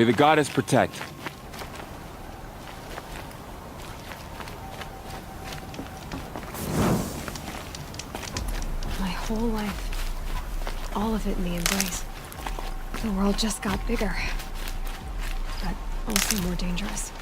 May the goddess protect. My whole life, all of it in the embrace. The world just got bigger, but also more dangerous.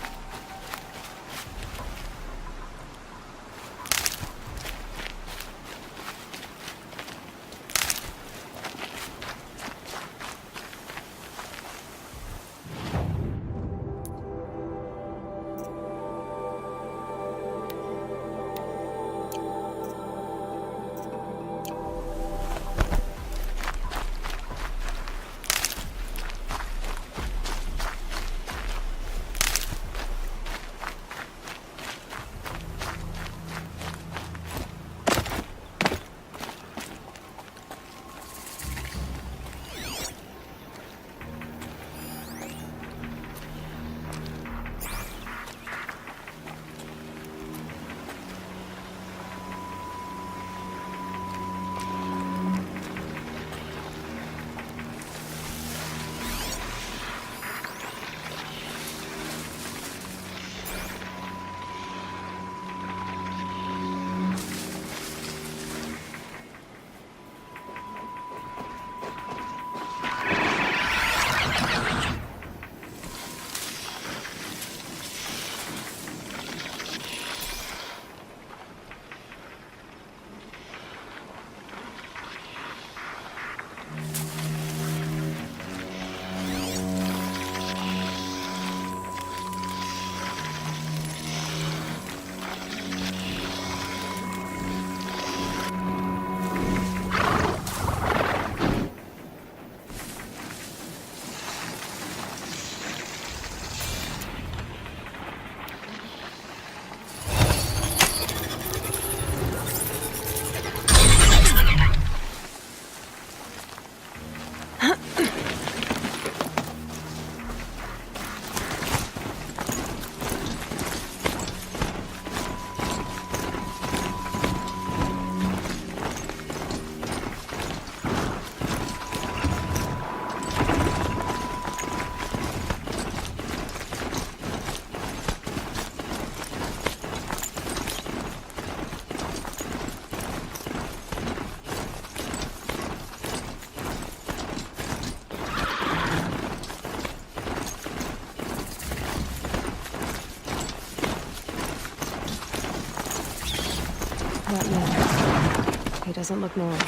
That man, he doesn't look normal.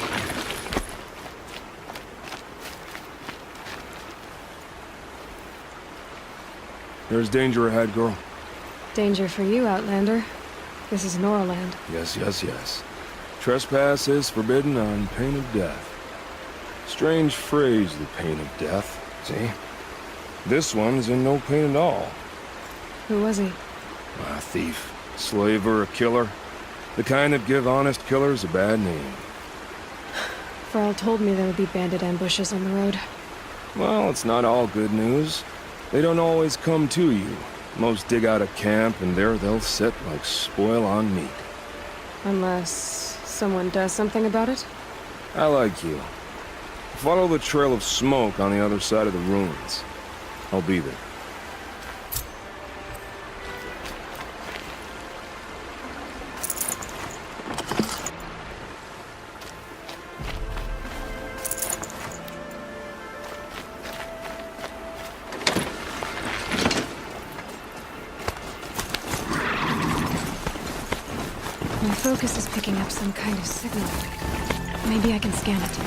There's danger ahead, girl. Danger for you, Outlander. This is Noraland. Yes, yes, yes. Trespass is forbidden on pain of death. Strange phrase, the pain of death. See? This one's in no pain at all. Who was he? A thief, slaver, a killer. The kind that give honest killers a bad name. Varl told me there would be bandit ambushes on the road. Well, it's not all good news. They don't always come to you. Most dig out a camp, and there they'll sit like spoil on meat. Unless someone does something about it? I like you. Follow the trail of smoke on the other side of the ruins. I'll be there. My focus is picking up some kind of signal. Maybe I can scan it.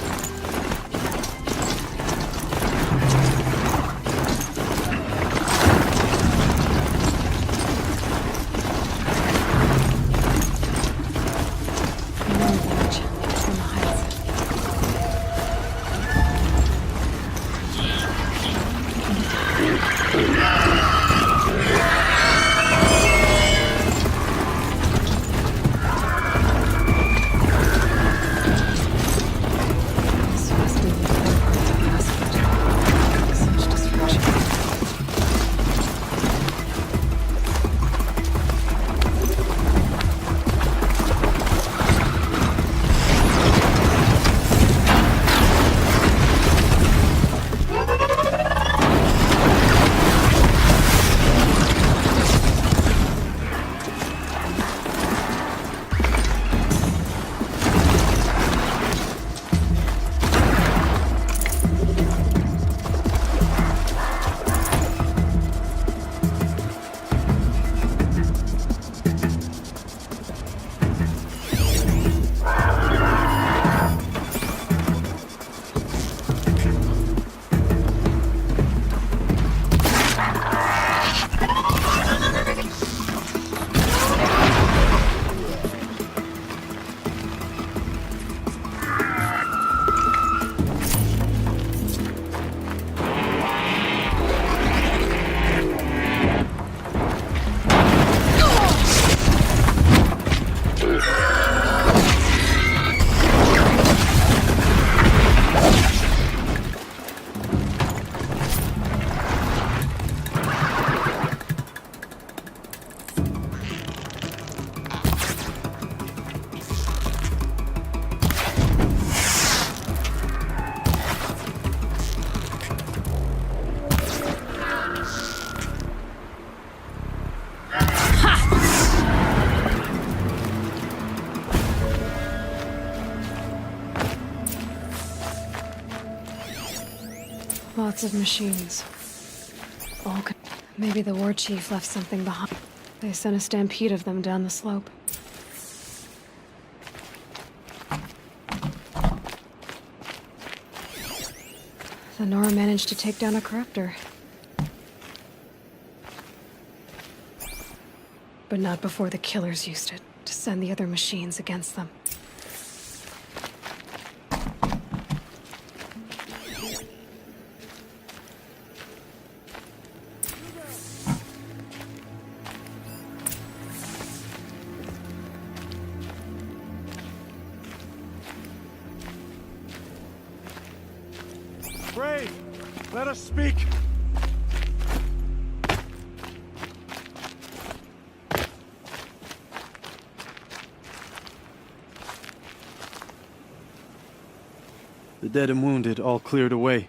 Lots of machines. Maybe the war chief left something behind. They sent a stampede of them down the slope. The Nora managed to take down a corruptor. But not before the killers used it to send the other machines against them. Brave, let us speak. The dead and wounded all cleared away.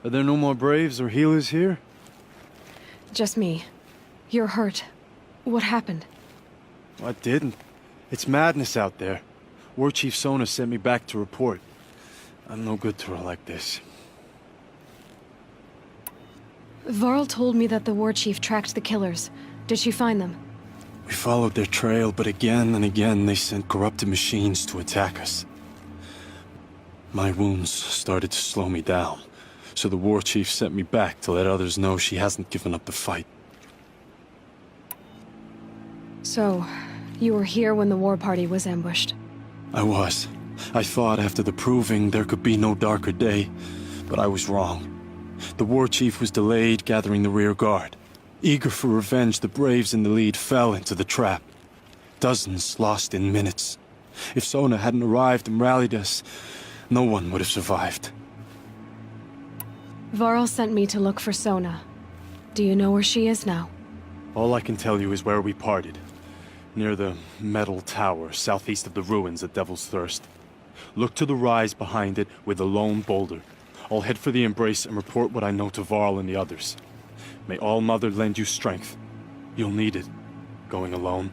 Are there no more Braves or healers here? Just me. You're hurt. What happened? I didn't. It's madness out there. War Chief Sona sent me back to report. I'm no good to her like this. Varl told me that the war chief tracked the killers. Did she find them? We followed their trail, but again and again they sent corrupted machines to attack us. My wounds started to slow me down, so the war chief sent me back to let others know she hasn't given up the fight. So, you were here when the war party was ambushed? I was. I thought after the proving there could be no darker day, but I was wrong. The war chief was delayed gathering the rear guard. Eager for revenge, the Braves in the lead fell into the trap. Dozens lost in minutes. If Sona hadn't arrived and rallied us, no one would have survived. Varl sent me to look for Sona. Do you know where she is now? All I can tell you is where we parted. Near the metal tower, southeast of the ruins at Devil's Thirst. Look to the rise behind it with a lone boulder. I'll head for the Embrace and report what I know to Varl and the others. May All Mother lend you strength. You'll need it, going alone.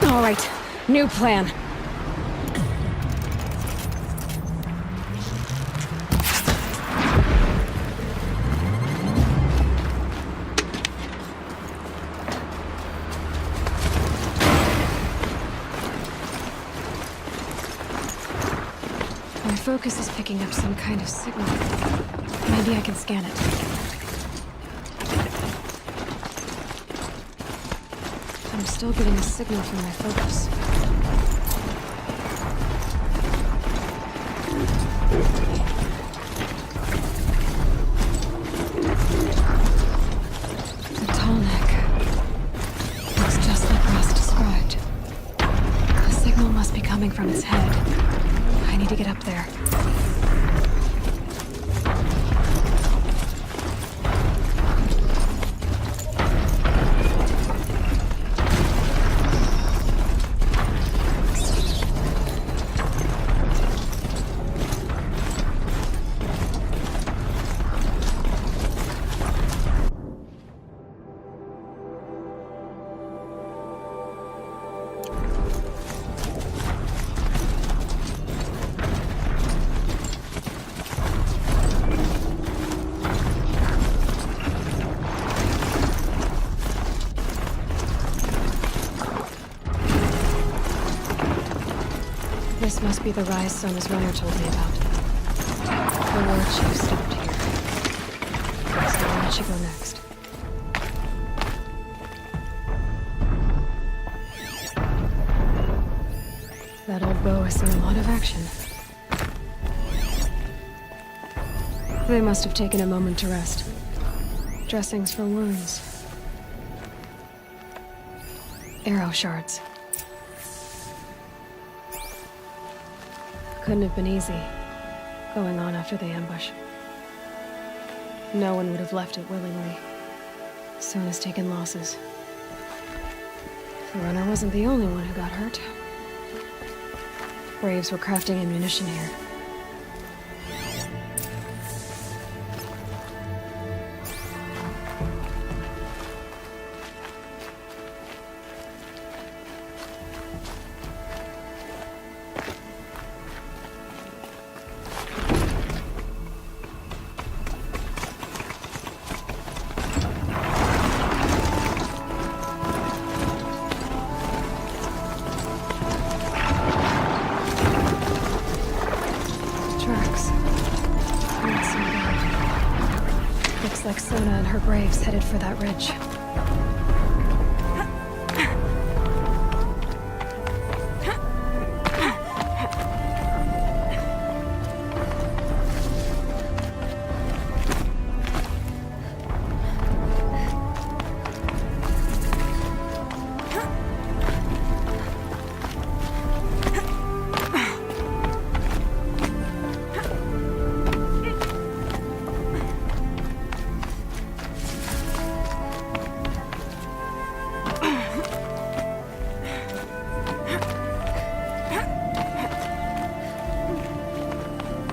All right, new plan. My focus is picking up some kind of signal. Maybe I can scan it. I'm still getting a signal from my focus. The tall neck. Looks just like Ross described. The signal must be coming from its head. I need to get up there. This must be the rise Sona's runner told me about. The war chief stopped here. So where should go next? That old bow has seen a lot of action. They must have taken a moment to rest. Dressings for wounds. Arrow shards. Couldn't have been easy, going on after the ambush. No one would have left it willingly. Sona's taken losses. The runner wasn't the only one who got hurt. Braves were crafting ammunition here. Like Sona and her braves headed for that ridge.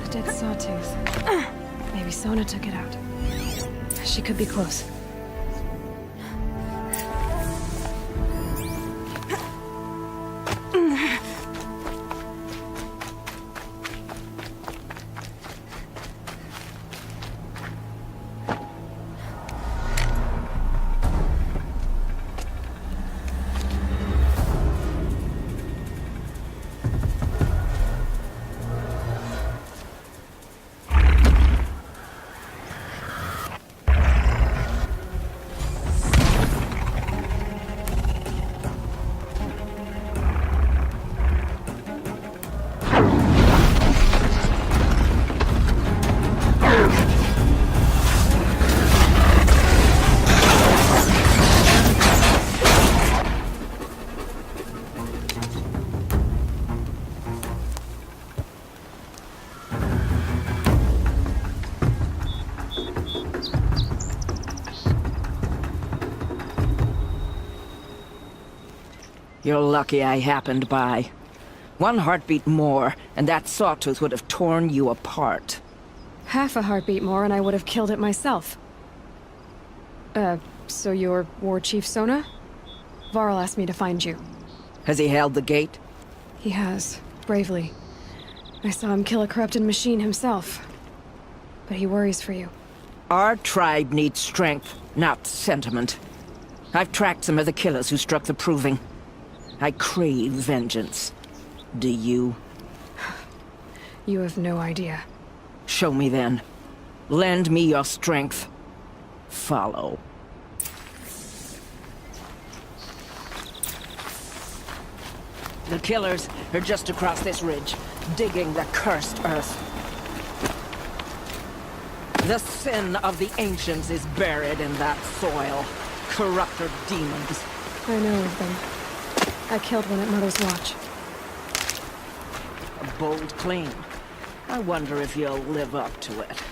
Dead sawtooth. Maybe Sona took it out. She could be close. You're lucky I happened by. One heartbeat more, and that sawtooth would have torn you apart. Half a heartbeat more and I would have killed it myself. So you're War Chief Sona? Varl asked me to find you. Has he held the gate? He has, bravely. I saw him kill a corrupted machine himself. But he worries for you. Our tribe needs strength, not sentiment. I've tracked some of the killers who struck the Proving. I crave vengeance. Do you? You have no idea. Show me then. Lend me your strength. Follow. The killers are just across this ridge, digging the cursed earth. The sin of the ancients is buried in that soil. Corrupter demons. I know of them. I killed one at Mother's Watch. A bold claim. I wonder if you'll live up to it.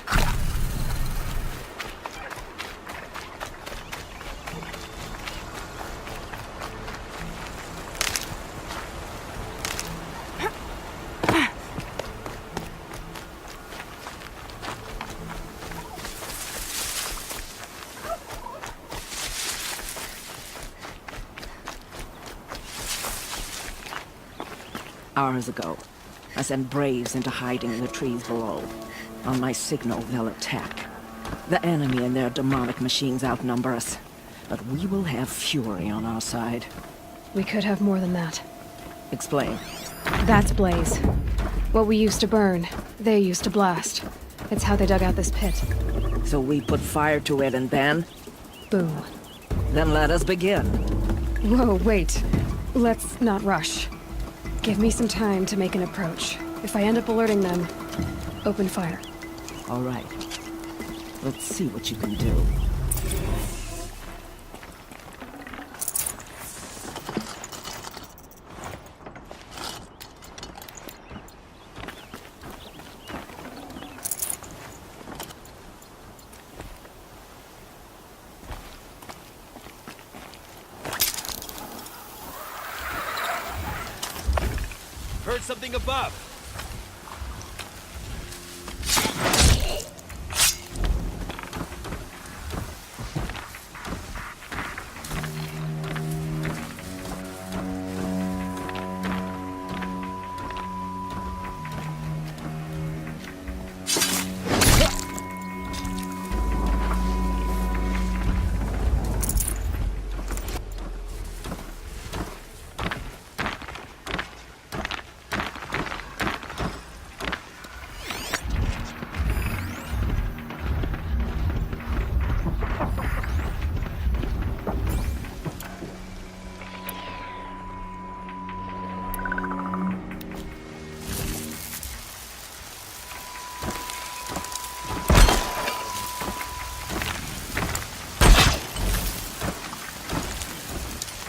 Hours ago, I sent Braves into hiding in the trees below. On my signal, they'll attack. The enemy and their demonic machines outnumber us, but we will have fury on our side. We could have more than that. Explain. That's Blaze. What we used to burn, they used to blast. It's how they dug out this pit. So we put fire to it and then? Boom. Then let us begin. Whoa, wait. Let's not rush. Give me some time to make an approach. If I end up alerting them, open fire. All right. Let's see what you can do. Heard something above.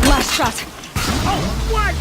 Last shot! Oh, what?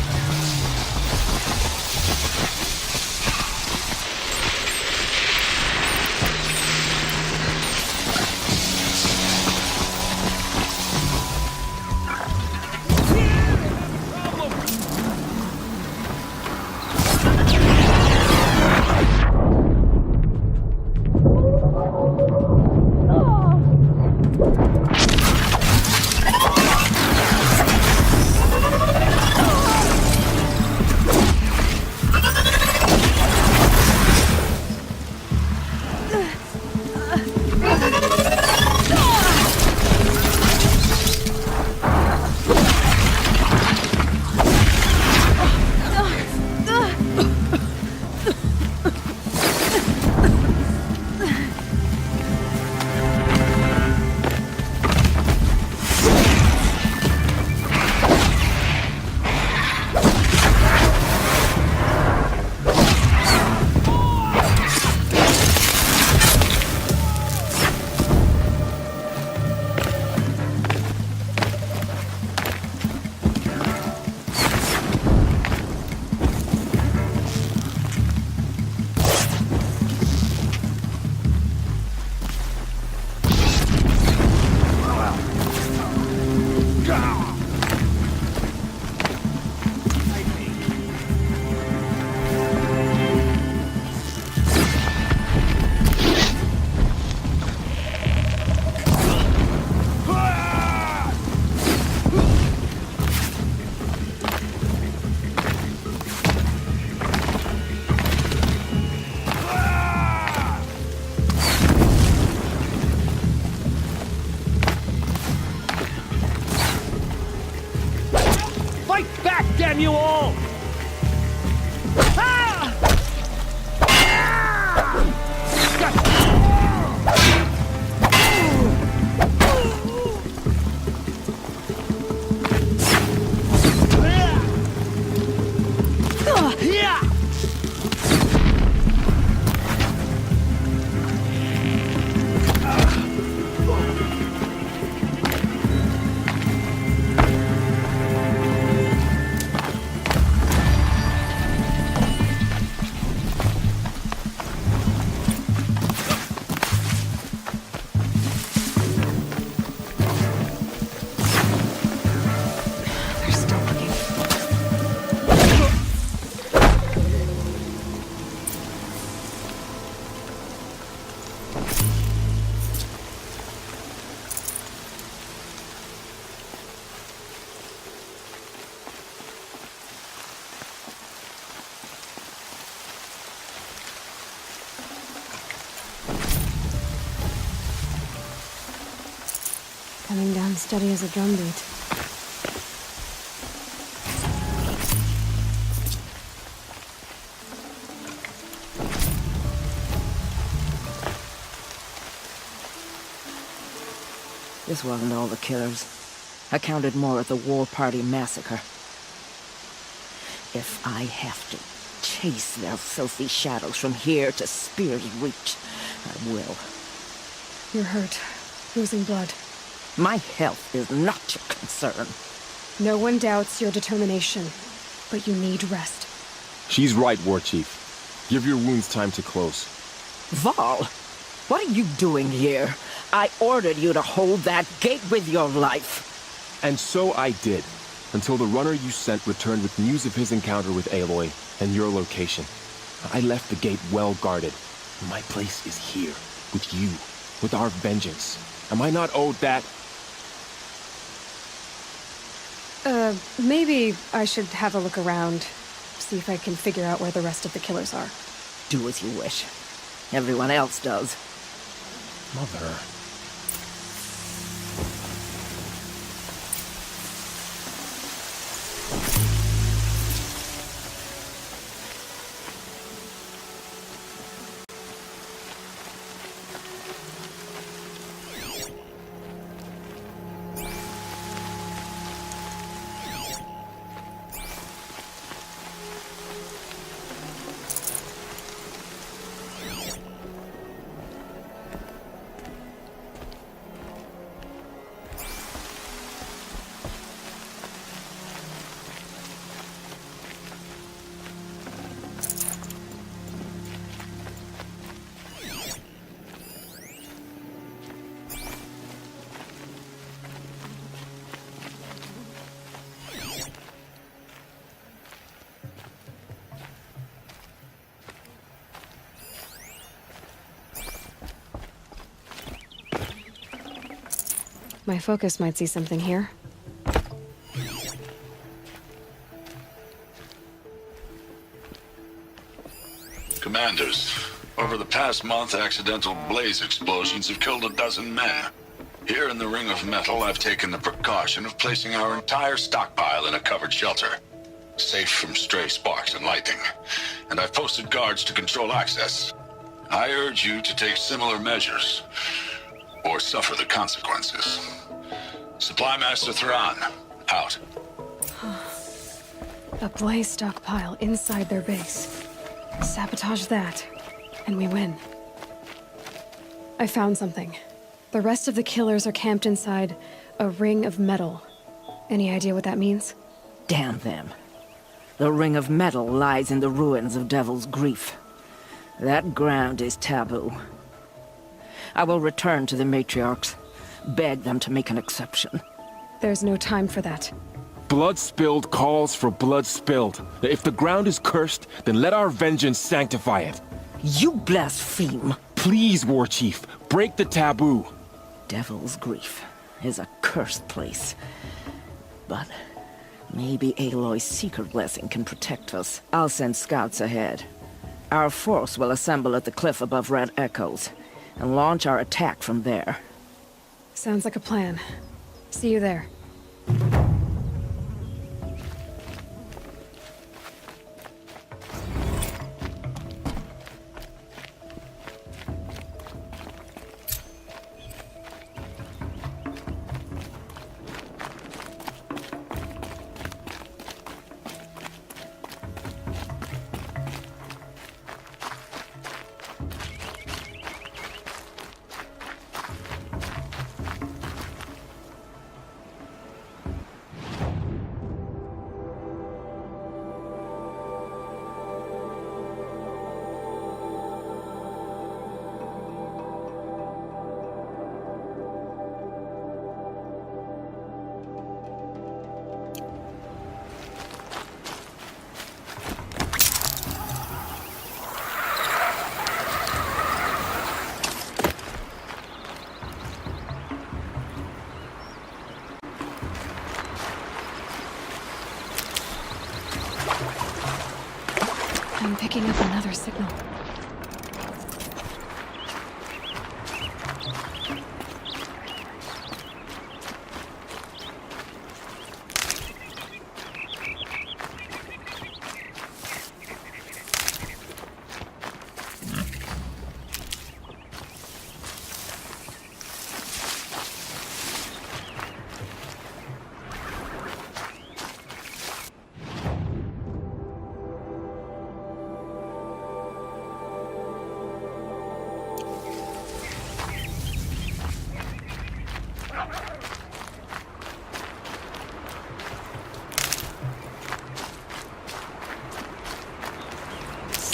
Fight back, damn you all! They're still looking. Coming down steady as a drumbeat. This wasn't all the killers. I counted more at the War Party massacre. If I have to chase their filthy shadows from here to Spear's Reach, I will. You're hurt. Losing blood. My health is not your concern. No one doubts your determination, but you need rest. She's right, War Chief. Give your wounds time to close. Val, what are you doing here? I ordered you to hold that gate with your life. And so I did, until the runner you sent returned with news of his encounter with Aloy and your location. I left the gate well guarded. My place is here, with you, with our vengeance. Am I not owed that? Maybe I should have a look around, see if I can figure out where the rest of the killers are. Do as you wish. Everyone else does. Mother. My focus might see something here. Commanders, over the past month, accidental blaze explosions have killed 12 men. Here in the Ring of Metal, I've taken the precaution of placing our entire stockpile in a covered shelter, safe from stray sparks and lightning, and I've posted guards to control access. I urge you to take similar measures, or suffer the consequences. Supply Master Thrawn, out. A blaze stockpile inside their base. Sabotage that, and we win. I found something. The rest of the killers are camped inside a ring of metal. Any idea what that means? Damn them. The Ring of Metal lies in the ruins of Devil's Grief. That ground is taboo. I will return to the matriarchs, beg them to make an exception. There's no time for that. Blood spilled calls for blood spilled. If the ground is cursed, then let our vengeance sanctify it. You blaspheme! Please, War Chief, break the taboo. Devil's Grief is a cursed place. But maybe Aloy's secret blessing can protect us. I'll send scouts ahead. Our force will assemble at the cliff above Red Echoes, and launch our attack from there. Sounds like a plan. See you there. I'm picking up another signal.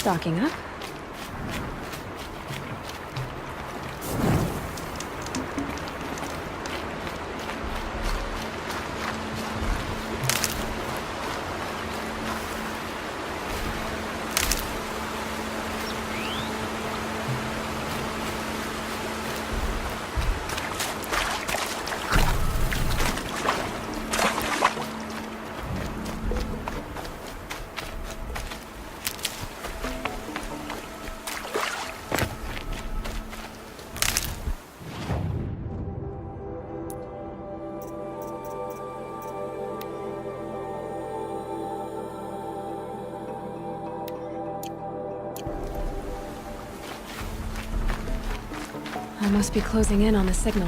Stocking up. I must be closing in on the signal.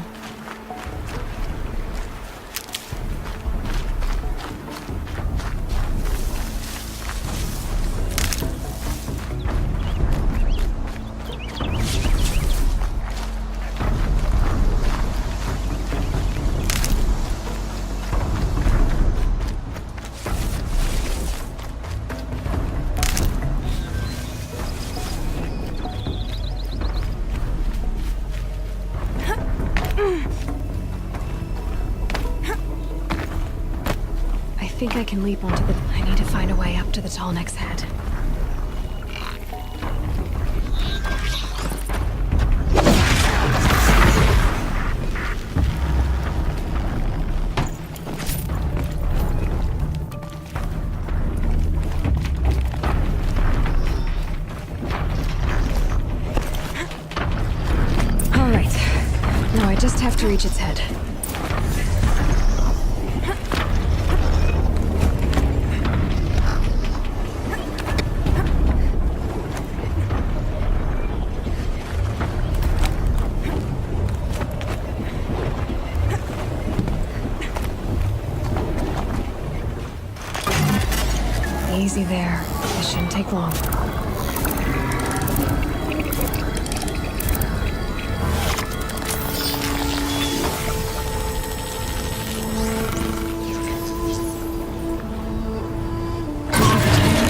I think I can leap onto the... I need to find a way up to the Tallneck's head. All right. Now I just have to reach its head. Easy there. This shouldn't take long. It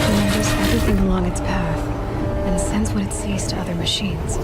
remembers everything along its path and sends what it sees to other machines.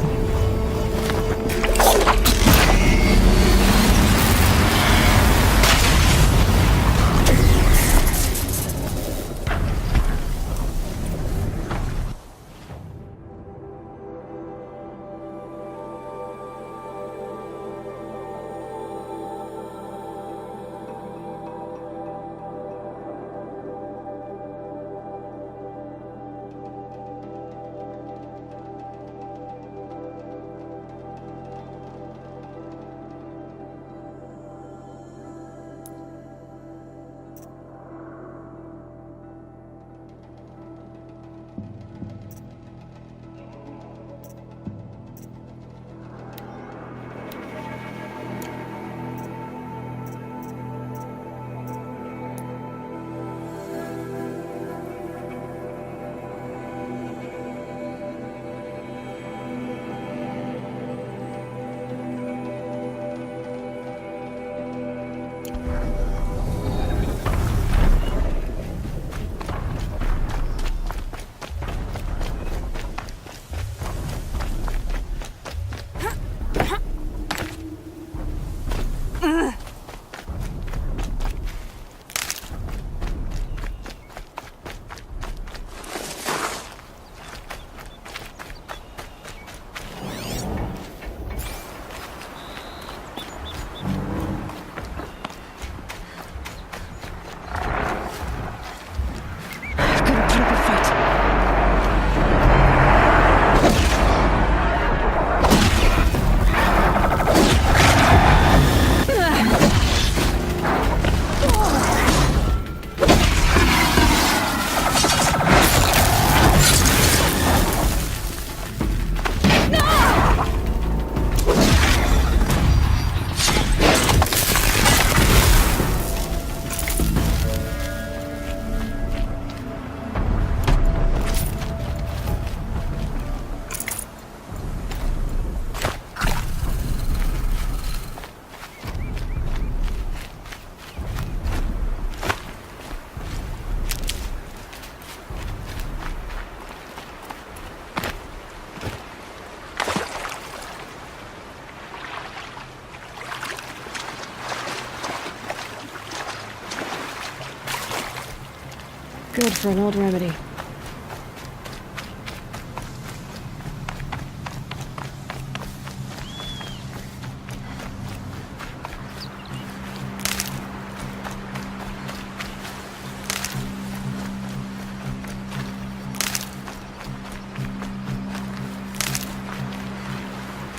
Good for an old remedy.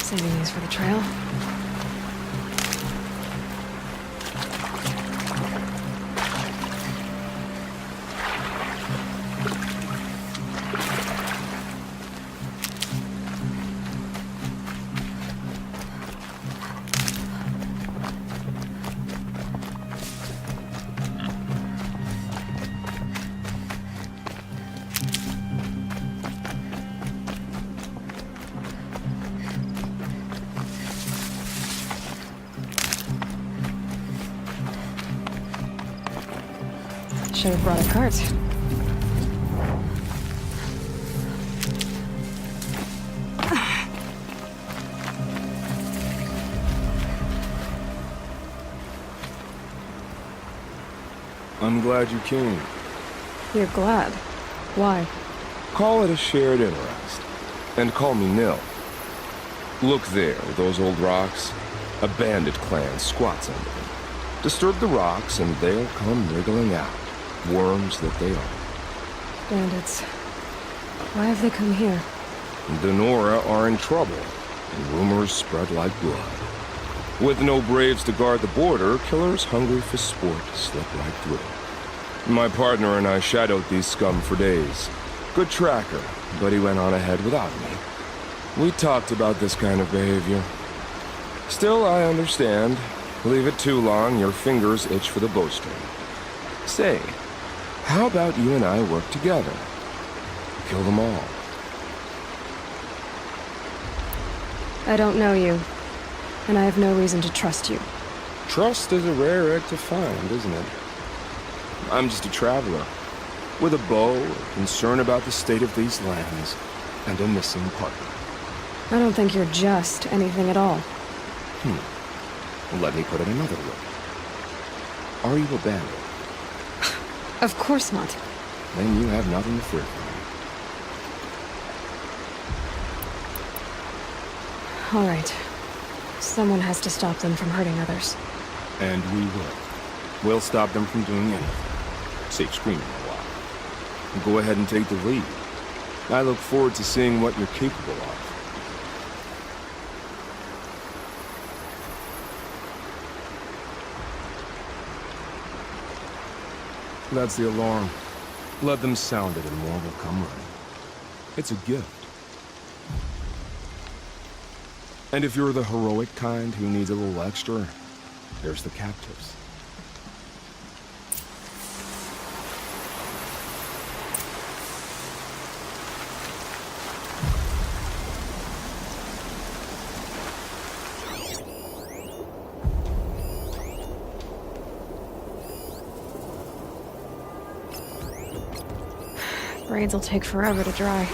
Saving these for the trail. Should have brought a cart. I'm glad you came. You're glad. Why? Call it a shared interest. And call me Nil. Look there, those old rocks. A bandit clan squats under them. Disturb the rocks and they'll come wriggling out. Worms that they are. Bandits. Why have they come here? Denora are in trouble, and rumors spread like blood. With no braves to guard the border, killers hungry for sport slip right through. My partner and I shadowed these scum for days. Good tracker, but he went on ahead without me. We talked about this kind of behavior. Still, I understand. Leave it too long, your fingers itch for the bowstring. Say, how about you and I work together? Kill them all. I don't know you, and I have no reason to trust you. Trust is a rare egg to find, isn't it? I'm just a traveler, with a bow, a concern about the state of these lands, and a missing partner. I don't think you're just anything at all. Let me put it another way. Are you a bandit? Of course not. Then you have nothing to fear from me. All right. Someone has to stop them from hurting others. And we will. We'll stop them from doing anything. Save screaming a while. Go ahead and take the lead. I look forward to seeing what you're capable of. That's the alarm. Let them sound it and more will come running. It's a gift. And if you're the heroic kind who needs a little extra, there's the captives. Braids will take forever to dry.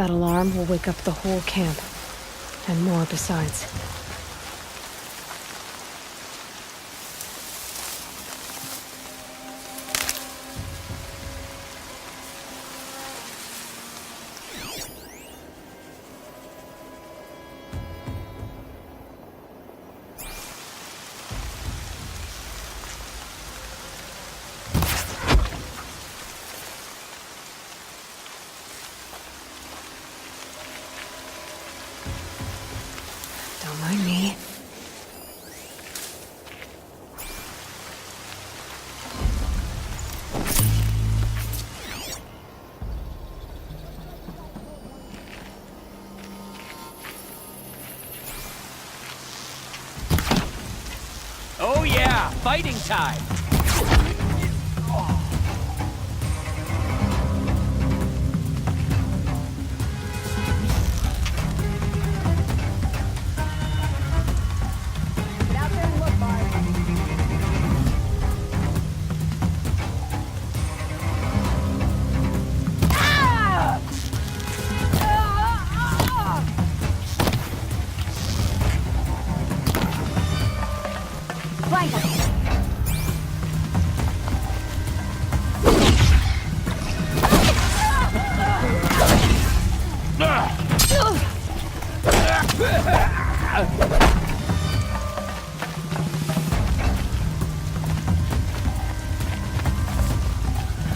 That alarm will wake up the whole camp. And more besides. Don't mind me. Oh yeah, fighting time!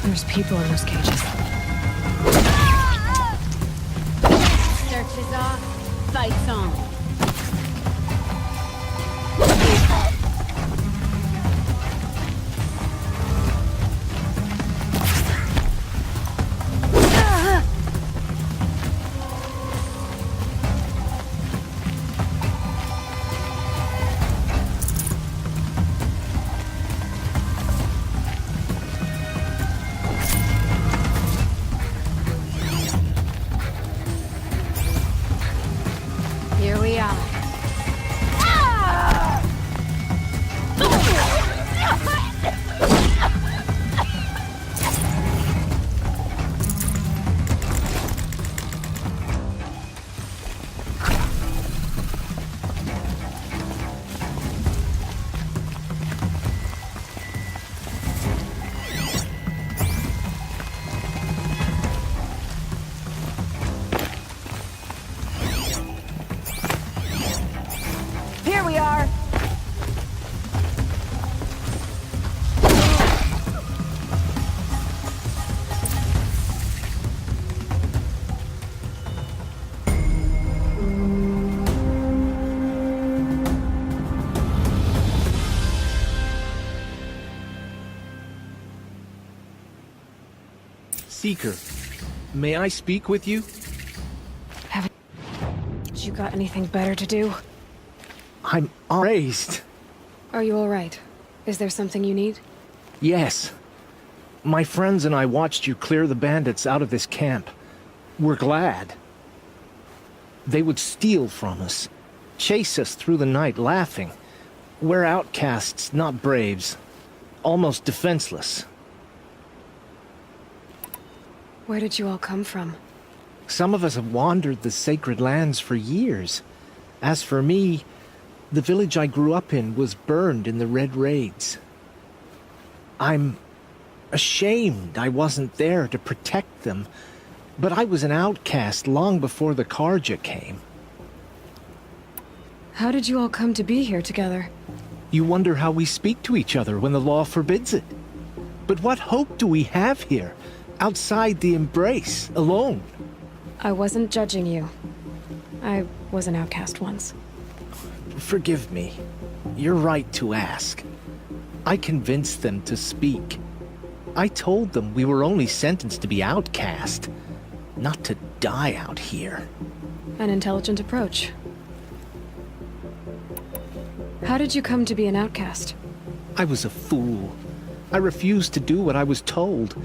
There's people in those cages. Search is off, fights on. Here we are. Here we are. Seeker, may I speak with you? You got anything better to do? I'm raised. Are you alright? Is there something you need? Yes. My friends and I watched you clear the bandits out of this camp. We're glad. They would steal from us, chase us through the night laughing. We're outcasts, not braves. Almost defenseless. Where did you all come from? Some of us have wandered the sacred lands for years. As for me, the village I grew up in was burned in the Red Raids. I'm ashamed I wasn't there to protect them, but I was an outcast long before the Karja came. How did you all come to be here together? You wonder how we speak to each other when the law forbids it. But what hope do we have here, outside the embrace, alone? I wasn't judging you. I was an outcast once. Forgive me. You're right to ask. I convinced them to speak. I told them we were only sentenced to be outcast, not to die out here. An intelligent approach. How did you come to be an outcast? I was a fool. I refused to do what I was told.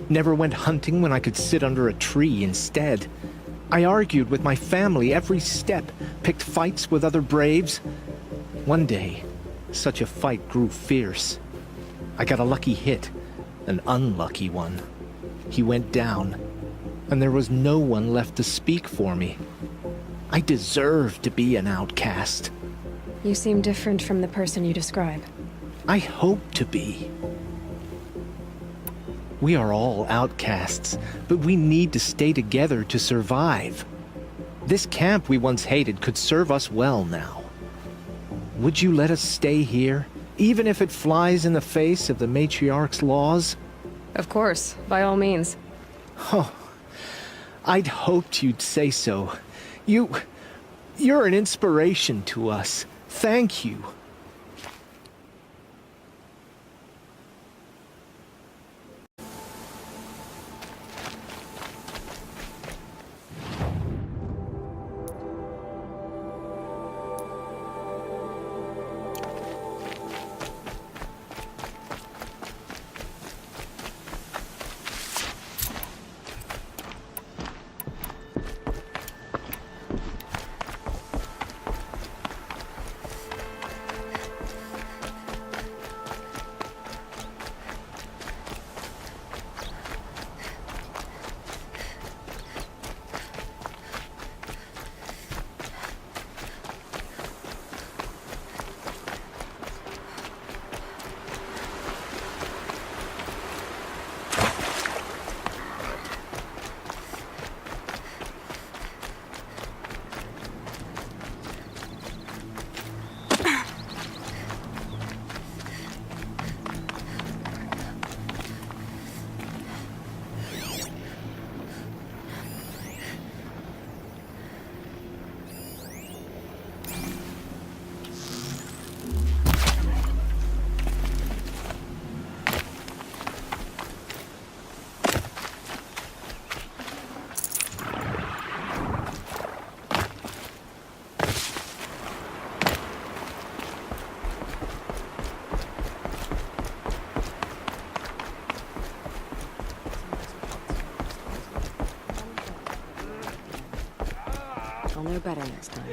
Never went hunting when I could sit under a tree instead. I argued with my family every step, picked fights with other braves. One day, such a fight grew fierce. I got a lucky hit, an unlucky one. He went down. and there was no one left to speak for me. I deserve to be an outcast. You seem different from the person you describe. I hope to be. We are all outcasts, but we need to stay together to survive. This camp we once hated could serve us well now. Would you let us stay here, even if it flies in the face of the matriarch's laws? Of course, by all means. Oh, I'd hoped you'd say so. You're an inspiration to us. Thank you. I'll know better next time.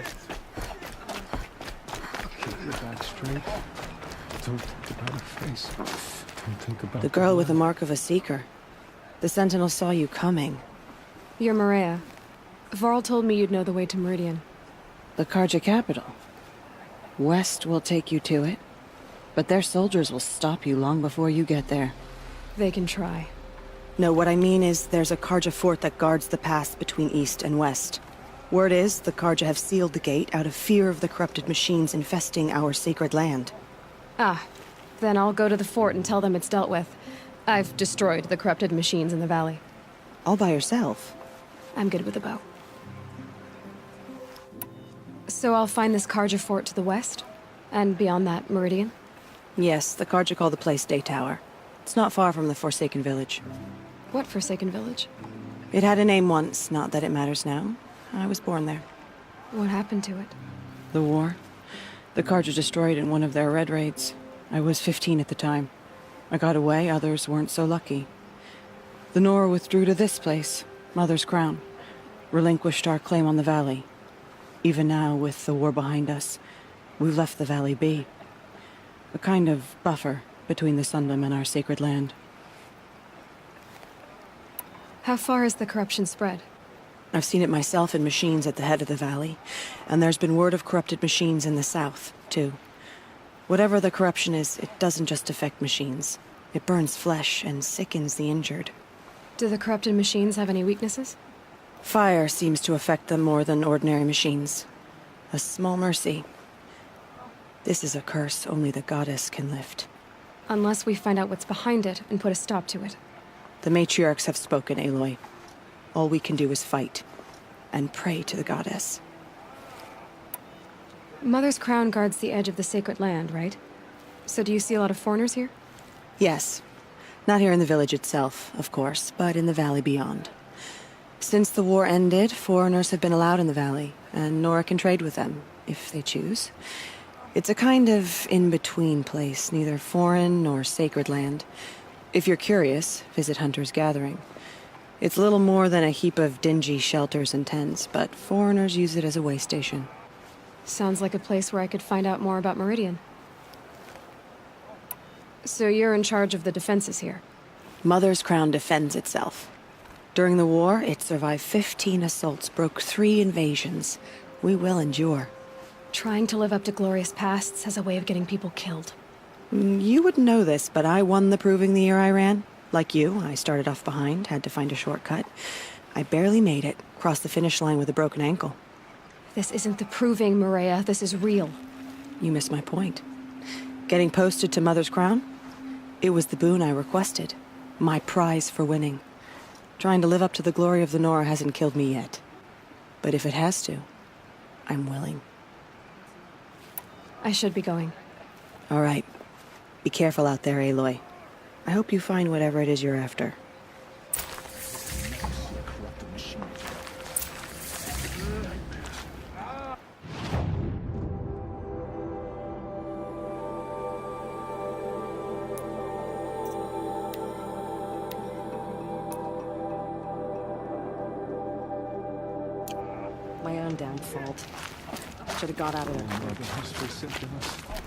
Keep your back straight. Don't think about her face. Don't think about The girl with the mark of a seeker. The Sentinel saw you coming. You're Maria. Varl told me you'd know the way to Meridian. The Carja capital. West will take you to it, but their soldiers will stop you long before you get there. They can try. No, what I mean is there's a Carja fort that guards the pass between East and West. Word is, the Carja have sealed the gate out of fear of the corrupted machines infesting our sacred land. Ah, then I'll go to the fort and tell them it's dealt with. I've destroyed the corrupted machines in the valley. All by yourself. I'm good with a bow. So I'll find this Carja fort to the west? And beyond that, Meridian? Yes, the Carja call the place Day Tower. It's not far from the Forsaken Village. What Forsaken Village? It had a name once, not that it matters now. I was born there. What happened to it? The war. The Carja destroyed in one of their red raids. I was 15 at the time. I got away, others weren't so lucky. The Nora withdrew to this place, Mother's Crown. Relinquished our claim on the valley. Even now, with the war behind us, we've left the valley be. A kind of buffer between the Sundom and our sacred land. How far has the corruption spread? I've seen it myself in machines at the head of the valley, and there's been word of corrupted machines in the south, too. Whatever the corruption is, it doesn't just affect machines. It burns flesh and sickens the injured. Do the corrupted machines have any weaknesses? Fire seems to affect them more than ordinary machines. A small mercy. This is a curse only the goddess can lift. Unless we find out what's behind it and put a stop to it. The matriarchs have spoken, Aloy. All we can do is fight, and pray to the goddess. Mother's Crown guards the edge of the sacred land, right? So do you see a lot of foreigners here? Yes. Not here in the village itself, of course, but in the valley beyond. Since the war ended, foreigners have been allowed in the valley, and Nora can trade with them, if they choose. It's a kind of in-between place, neither foreign nor sacred land. If you're curious, visit Hunter's Gathering. It's little more than a heap of dingy shelters and tents, but foreigners use it as a way station. Sounds like a place where I could find out more about Meridian. So you're in charge of the defenses here? Mother's Crown defends itself. During the war, it survived 15 assaults, broke 3 invasions. We will endure. Trying to live up to glorious pasts has a way of getting people killed. You wouldn't know this, but I won the proving the year I ran. Like you, I started off behind, had to find a shortcut. I barely made it, crossed the finish line with a broken ankle. This isn't the proving, Maria. This is real. You missed my point. Getting posted to Mother's Crown? It was the boon I requested. My prize for winning. Trying to live up to the glory of the Nora hasn't killed me yet. But if it has to, I'm willing. I should be going. All right. Be careful out there, Aloy. I hope you find whatever it is you're after. My own damn fault. Should have got out of there.